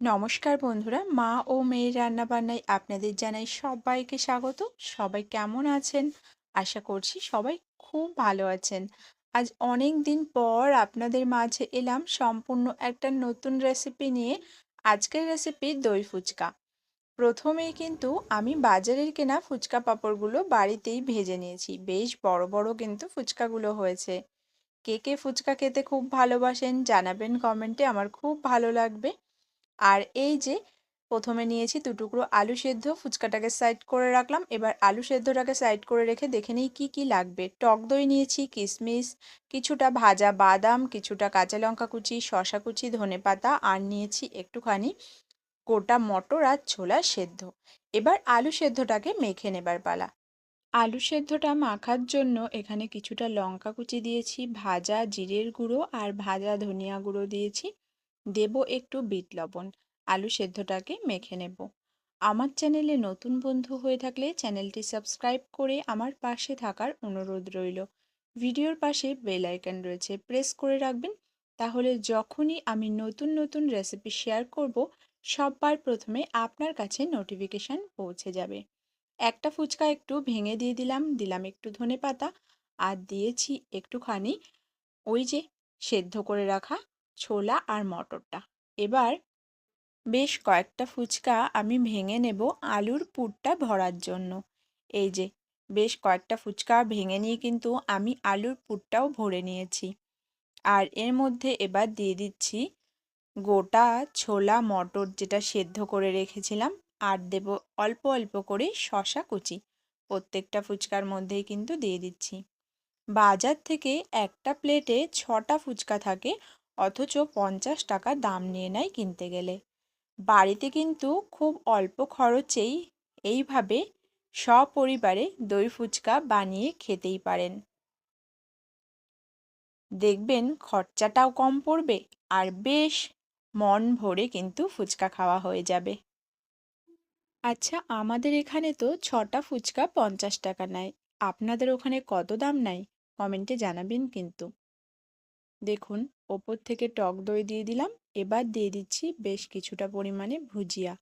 নমস্কার বন্ধুরা, মা ও মেয়ের রান্নাবান্নায় আপনাদের জানাই সবাইকে স্বাগত। সবাই কেমন আছেন? আশা করছি সবাই খুব ভালো আছেন। আজ অনেক দিন পর আপনাদের মাঝে এলাম সম্পূর্ণ একটা নতুন রেসিপি নিয়ে। আজকের রেসিপি দই ফুচকা। প্রথমেই কিন্তু আমি বাজারের কেনা ফুচকা পাঁপড়গুলো বাড়িতেই ভেজে নিয়েছি। বেশ বড় বড় কিন্তু ফুচকাগুলো হয়েছে। কে কে ফুচকা খেতে খুব ভালোবাসেন জানাবেন কমেন্টে, আমার খুব ভালো লাগবে। আর এই যে প্রথমে নিয়েছি ২ টুকরো আলু সেদ্ধ, ফুচকাটাকে সাইড করে রাখলাম। এবার আলু সেদ্ধটাকে সাইড করে রেখে দেখে নিই কী কী লাগবে। টক দই নিয়েছি, কিশমিশ, কিছুটা ভাজা বাদাম, কিছুটা কাঁচা লঙ্কা কুচি, শসা কুচি, ধনেপাতা আর নিয়েছি একটুখানি গোটা মটর আর ছোলা সেদ্ধ। এবার আলু সেদ্ধটাকে মেখে নেবার পালা। আলু সেদ্ধটা মাখার জন্য এখানে কিছুটা লঙ্কা কুচি দিয়েছি, ভাজা জিরের গুঁড়ো আর ভাজা ধনিয়া গুঁড়ো দিয়েছি, দেব একটু বিট লবণ। আলু সেদ্ধটাকে মেখে নেব। আমার চ্যানেলে নতুন বন্ধু হয়ে থাকলে চ্যানেলটি সাবস্ক্রাইব করে আমার পাশে থাকার অনুরোধ রইল। ভিডিওর পাশে বেল আইকন রয়েছে, প্রেস করে রাখবেন, তাহলে যখনই আমি নতুন নতুন রেসিপি শেয়ার করব সবার প্রথমে আপনার কাছে নোটিফিকেশান পৌঁছে যাবে। একটা ফুচকা একটু ভেঙে দিয়ে দিলাম একটু ধনেপাতা আর দিয়েছি একটুখানি ওই যে সেদ্ধ করে রাখা ছোলা আর মটরটা। এবার বেশ কয়েকটা ফুচকা আমি ভেঙে নেব আলুর পুরটা ভরার জন্য। এই যে বেশ কয়েকটা ফুচকা ভেঙে নিয়ে কিন্তু আমি আলুর পুরটাও ভরে নিয়েছি। আর এর মধ্যে এবার দিয়ে দিচ্ছি গোটা ছোলা মটর যেটা সেদ্ধ করে রেখেছিলাম, আর দেব অল্প অল্প করে শসা কুচি। প্রত্যেকটা ফুচকার মধ্যেই কিন্তু দিয়ে দিচ্ছি। বাজার থেকে একটা প্লেটে ৬টা ফুচকা থাকে, অথচ ৫০ টাকা দাম নিয়ে নেয় কিনতে গেলে। বাড়িতে কিন্তু খুব অল্প খরচেই এইভাবে সপরিবারে দই ফুচকা বানিয়ে খেতেই পারেন। দেখবেন খরচাটাও কম পড়বে আর বেশ মন ভরে কিন্তু ফুচকা খাওয়া হয়ে যাবে। আচ্ছা, আমাদের এখানে তো ৬টা ফুচকা ৫০ টাকা নেয়। আপনাদের ওখানে কত দাম নেয় কমেন্টে জানাবেন কিন্তু। দেখুন, ওপর থেকে টক দই দিয়ে দিলাম। এবার দিয়ে দিচ্ছি বেশ কিছুটা পরিমাণে ভুজিয়া।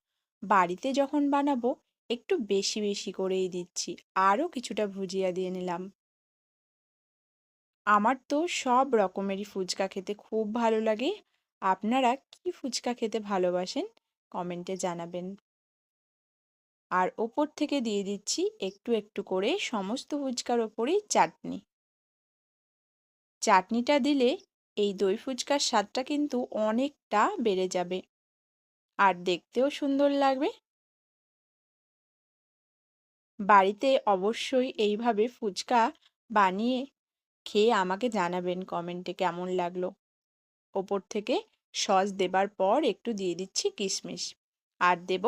বাড়িতে যখন বানাবো একটু বেশি বেশি করেই দিচ্ছি। আরও কিছুটা ভুজিয়া দিয়ে নিলাম। আমার তো সব রকমেরই ফুচকা খেতে খুব ভালো লাগে। আপনারা কি ফুচকা খেতে ভালোবাসেন কমেন্টে জানাবেন। আর ওপর থেকে দিয়ে দিচ্ছি একটু একটু করে সমস্ত ফুচকার ওপরেই চাটনি। চাটনিটা দিলে এই দই ফুচকার স্বাদটা কিন্তু অনেকটা বেড়ে যাবে আর দেখতেও সুন্দর লাগবে। বাড়িতে অবশ্যই এইভাবে ফুচকা বানিয়ে খেয়ে আমাকে জানাবেন কমেন্টে কেমন লাগলো। ওপর থেকে সস দেবার পর একটু দিয়ে দিচ্ছি কিশমিশ আর দেব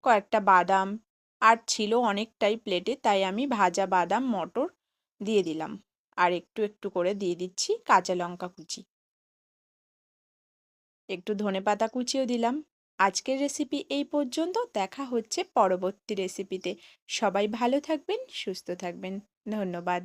কয়েকটা বাদাম। আর ছিল অনেকটাই প্লেটে, তাই আমি ভাজা বাদাম মটর দিয়ে দিলাম আর একটু একটু করে দিয়ে দিচ্ছি কাঁচা লঙ্কা কুচি, একটু ধনেপাতা কুচিও দিলাম। আজকের রেসিপি এই পর্যন্ত, দেখা হচ্ছে পরবর্তী রেসিপিতে। সবাই ভালো থাকবেন, সুস্থ থাকবেন। ধন্যবাদ।